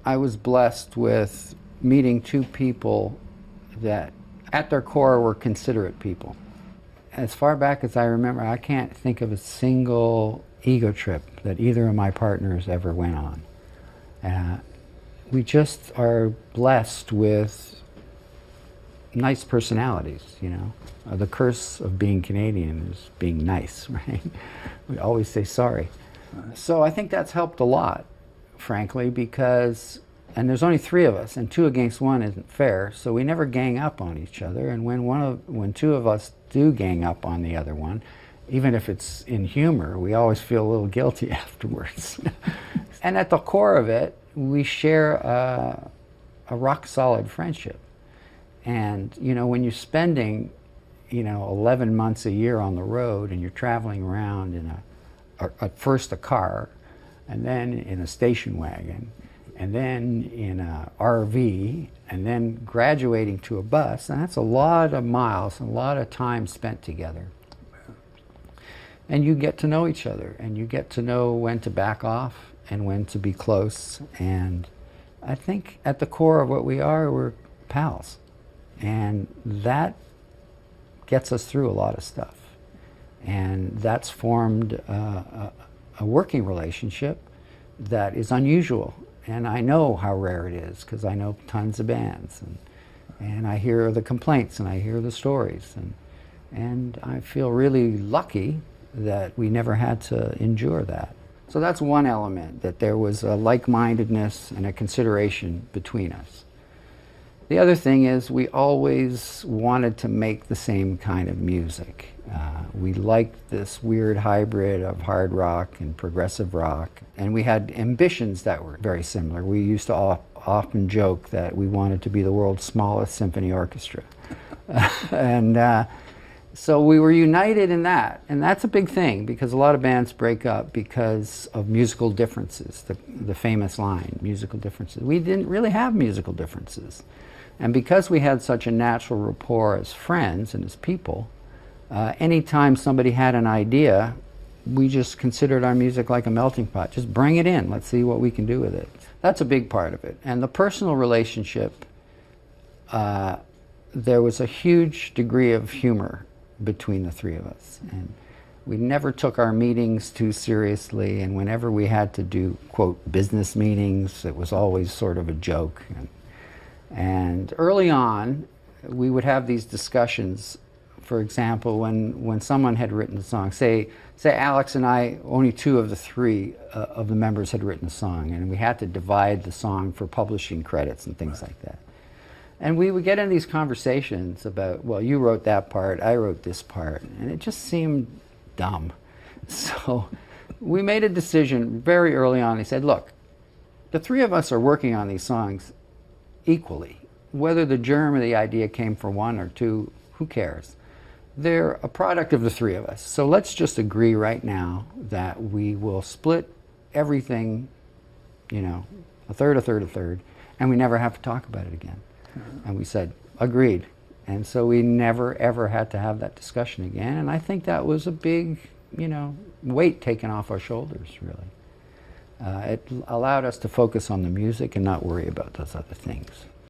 I was blessed with meeting two people that at their core were considerate people. As far back as I remember, I can't think of a single ego trip that either of my partners ever went on. We just are blessed with nice personalities, you know. The curse of being Canadian is being nice, right? We always say sorry. So I think that's helped a lot, frankly, because, and there's only three of us, and 2 against 1 isn't fair, so we never gang up on each other. And when 2 of us do gang up on the other one, even if it's in humor, we always feel a little guilty afterwards. And at the core of it, we share a rock-solid friendship. And, you know, when you're spending, 11 months a year on the road, and you're traveling around in at first a car, and then in a station wagon, and then in a RV, and then graduating to a bus, and that's a lot of miles and a lot of time spent together. And you get to know each other, and you get to know when to back off and when to be close. And I think at the core of what we are, we're pals. And that gets us through a lot of stuff. And that's formed a working relationship that is unusual. And I know how rare it is, because I know tons of bands. And I hear the complaints, and I hear the stories. And I feel really lucky that we never had to endure that. So that's one element, that there was a like-mindedness and a consideration between us. The other thing is, we always wanted to make the same kind of music. We liked this weird hybrid of hard rock and progressive rock, and we had ambitions that were very similar. We used to often joke that we wanted to be the world's smallest symphony orchestra. So we were united in that, and that's a big thing, because a lot of bands break up because of musical differences, the famous line, musical differences. We didn't really have musical differences. And because we had such a natural rapport as friends and as people, anytime somebody had an idea, we just considered our music like a melting pot. Just bring it in, let's see what we can do with it. That's a big part of it. And the personal relationship, there was a huge degree of humor between the three of us. And we never took our meetings too seriously, and whenever we had to do, quote, business meetings, it was always sort of a joke. And early on, we would have these discussions. For example, when someone had written a song, say Alex and I, only 2 of the 3 of the members had written a song, and we had to divide the song for publishing credits and things like that. And we would get in these conversations about, well, you wrote that part, I wrote this part, and it just seemed dumb. So we made a decision very early on. He said, look, the 3 of us are working on these songs equally. Whether the germ of the idea came from 1 or 2, who cares? They're a product of the 3 of us. So let's just agree right now that we will split everything, a third, a third, a third, and we never have to talk about it again. And we said, agreed. And so we never, ever had to have that discussion again. And I think that was a big, weight taken off our shoulders, really. It allowed us to focus on the music and not worry about those other things.